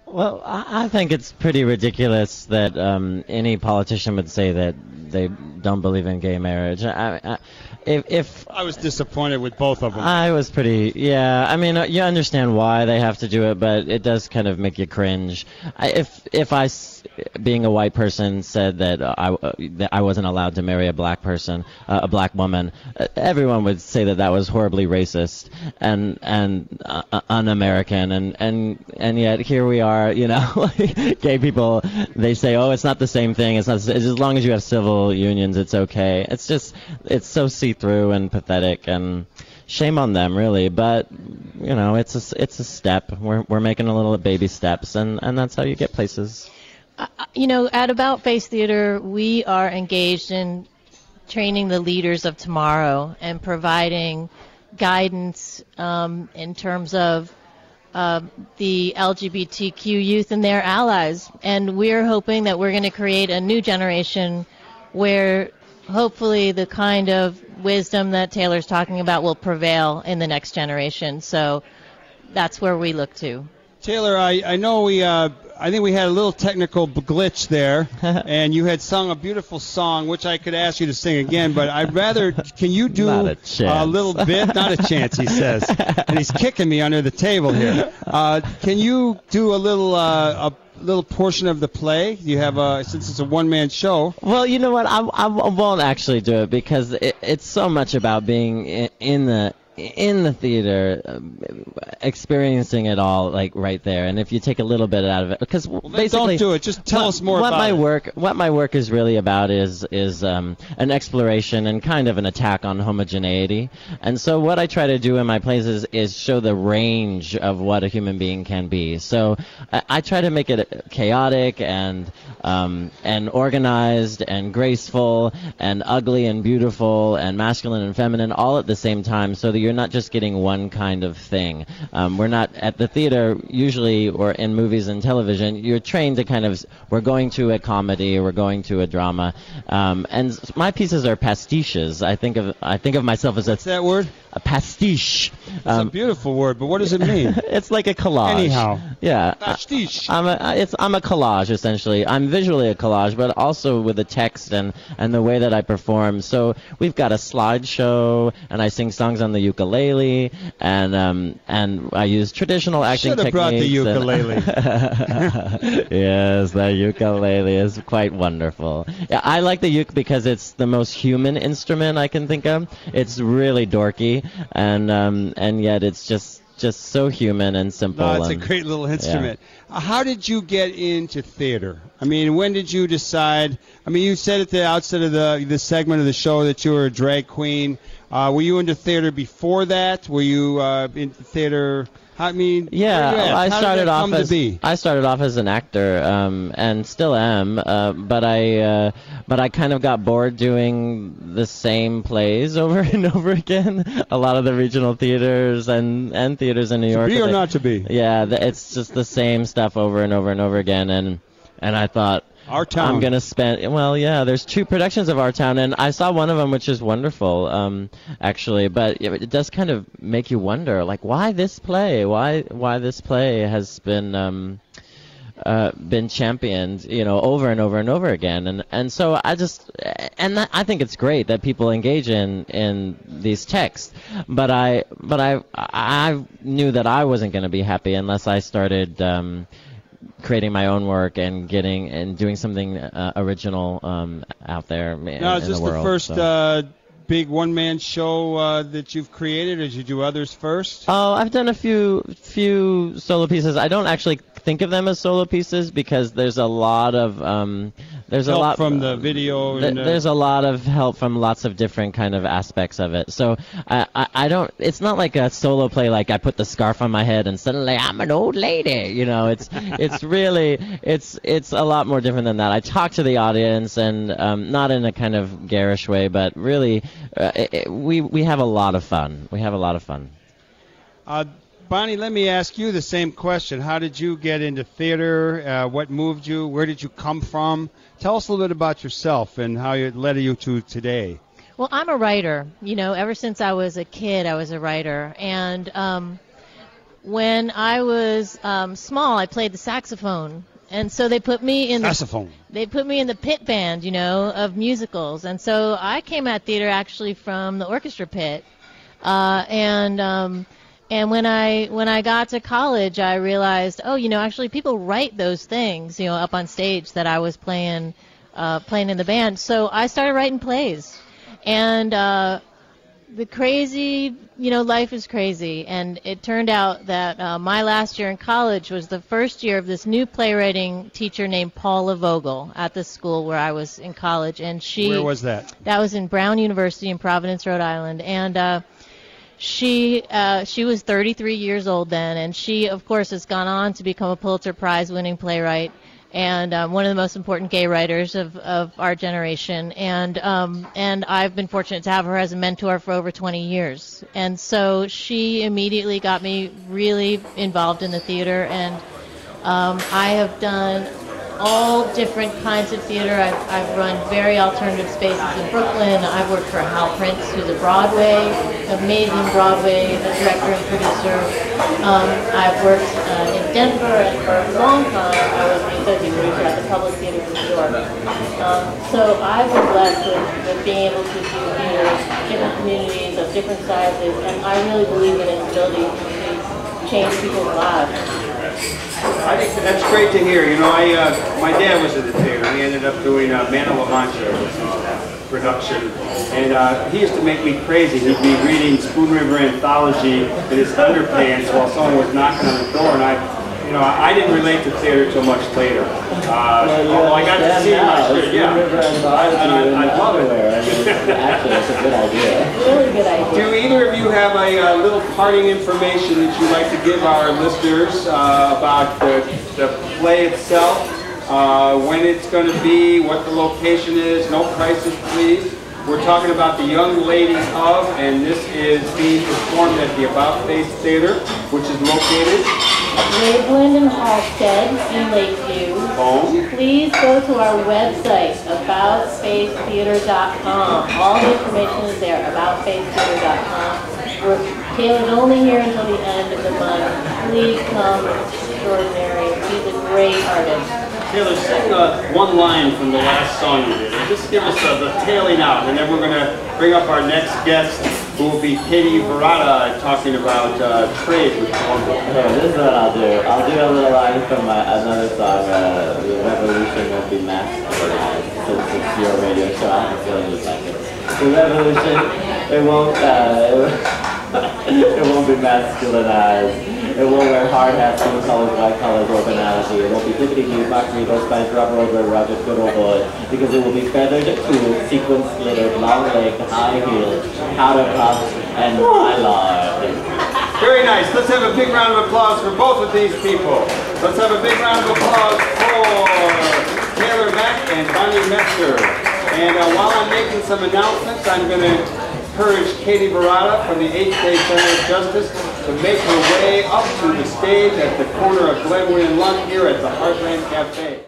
Well, I think it's pretty ridiculous that any politician would say that they don't believe in gay marriage. If I was disappointed with both of them. I was pretty, yeah. I mean, you understand why they have to do it, but it does kind of make you cringe. Being a white person, said that I wasn't allowed to marry a black person, a black woman, everyone would say that that was horribly racist and un-American, and yet here we are, you know, like, gay people. They say, oh, it's not the same thing. It's not. It's as long as you have civil unions, it's okay. It's so see-through and pathetic, and shame on them, really. But you know, it's a step. We're making a little baby steps, and that's how you get places. You know, at About Face Theater, we are engaged in training the leaders of tomorrow and providing guidance in terms of the LGBTQ youth and their allies. And we're hoping that we're going to create a new generation where hopefully the kind of wisdom that Taylor's talking about will prevail in the next generation. So that's where we look to. Taylor, I know I think we had a little technical glitch there, and you had sung a beautiful song, which I could ask you to sing again, but I'd rather, can you do a little bit? Not a chance, he says, and he's kicking me under the table here. Can you do a little portion of the play? You have since it's a one-man show. Well, you know what? I won't actually do it because it's so much about being in the theater, experiencing it all, like right there. And if you take a little bit out of it, because basically, don't do it. Just tell us more about it. What my work is really about is an exploration and kind of an attack on homogeneity. And so what I try to do in my plays is show the range of what a human being can be. So I try to make it chaotic and organized and graceful and ugly and beautiful and masculine and feminine all at the same time, so that you're not just getting one kind of thing. We're not at the theater usually, or in movies and television, you're trained to we're going to a comedy or we're going to a drama, and my pieces are pastiches. I think of myself as What's that word? A pastiche. It's a beautiful word, but what does it mean? It's like a collage. Anyhow. Yeah. Pastiche. I'm a collage, essentially. I'm visually a collage, but also with the text and the way that I perform. So we've got a slideshow, and I sing songs on the ukulele, and I use traditional acting techniques. Should have brought the ukulele. Yes, the ukulele is quite wonderful. Yeah, I like the uke because it's the most human instrument I can think of. It's really dorky, and yet it's just so human and simple. No, it's a great little instrument. Yeah. How did you get into theater? I mean, when did you decide? I mean, you said at the outset of the segment of the show that you were a drag queen. Were you into theater before that? Were you into theater? I mean, yeah, I started off as an actor, and still am. But I kind of got bored doing the same plays over and over again. A lot of the regional theaters and theaters in New York. To be or not to be? Yeah, it's just the same stuff over and over and over again. And I thought, Our Town. I'm going to spend, well, yeah, there's 2 productions of Our Town, and I saw one of them, which is wonderful, actually, but it does kind of make you wonder, like, why this play? Why this play has been championed, you know, over and over and over again, and so I think it's great that people engage in these texts, but I knew that I wasn't going to be happy unless I started creating my own work and doing something original out there now, is this the world, the first big one-man show that you've created, or did you do others first? Oh, I've done a few solo pieces. I don't actually think of them as solo pieces because there's a lot of help from the video. There's a lot of help from lots of different kind of aspects of it. So I don't. It's not like a solo play. Like I put the scarf on my head and suddenly I'm an old lady. You know, it's really it's a lot more different than that. I talk to the audience and not in a kind of garish way, but really we have a lot of fun. We have a lot of fun. Bonnie, let me ask you the same question. How did you get into theater? What moved you? Where did you come from? Tell us a little bit about yourself and how it led you to today. Well, I'm a writer. You know, ever since I was a kid, I was a writer. And when I was small, I played the saxophone. And so they put me in the pit band, you know, of musicals. And so I came at theater actually from the orchestra pit. And when I got to college, I realized, oh, you know, actually people write those things, you know, up on stage that I was playing in the band. So I started writing plays. And the crazy, you know, life is crazy. And it turned out that my last year in college was the first year of this new playwriting teacher named Paula Vogel at the school where I was in college. And Where was that? That was in Brown University in Providence, Rhode Island. And she was 33 years old then, and she, of course, has gone on to become a Pulitzer Prize-winning playwright and one of the most important gay writers of our generation. And I've been fortunate to have her as a mentor for over 20 years. And so she immediately got me really involved in the theater, and I have done all different kinds of theater. I've run very alternative spaces in Brooklyn. I've worked for Hal Prince, who's a amazing Broadway director and producer. I've worked in Denver, and for a long time I was the associate producer at the Public Theater in New York. So I've been blessed with being able to do theater, different communities of different sizes, and I really believe in its ability to change people's lives. I think that's great to hear. You know, my dad was at the theater. He ended up doing Man of La Mancha production, and he used to make me crazy. He'd be reading Spoon River Anthology in his underpants while someone was knocking on the door, and I didn't relate to theater till much later. Although I got to see it much later. Yeah, I love it. Actually, it's a good idea. Really good idea. Do either of you have a little parting information that you'd like to give our listeners about the play itself, when it's going to be, what the location is? No prices, please. We're talking about the Young Ladies of, and this is being performed at the About Face Theater, which is located Waveland and Halstead in Lakeview. Please go to our website, aboutfacetheater.com. All the information is there, aboutfacetheater.com. We're Taylor's only here until the end of the month. Please come, it's extraordinary. He's a great artist. Taylor, sing one line from the last song you did. Just give us the tailing out, and then we're going to bring up our next guest, who will be Katie Barada, talking about trade with Columbia. Okay, this is what I'll do. I'll do a little line from another song, The Revolution Won't Be Masculinized, since it's your radio show. I have a feeling you'd like it. The revolution, it won't be masculinized. It won't wear hard hats, blue colors, white colors, or banality. It won't be flippity new, mockery, those spice, rubber over, Roger, good old boy. Because it will be feathered, cool, sequence glittered, long legged, high heeled, powder puffed, and my lord. Very nice. Let's have a big round of applause for both of these people. Let's have a big round of applause for Taylor Mack and Bonnie Metzger. And while I'm making some announcements, I'm going to encourage Katie Barada from the 8th Day Center of Justice to make her way up to the stage at the corner of Glenwood and Lund here at the Heartland Cafe.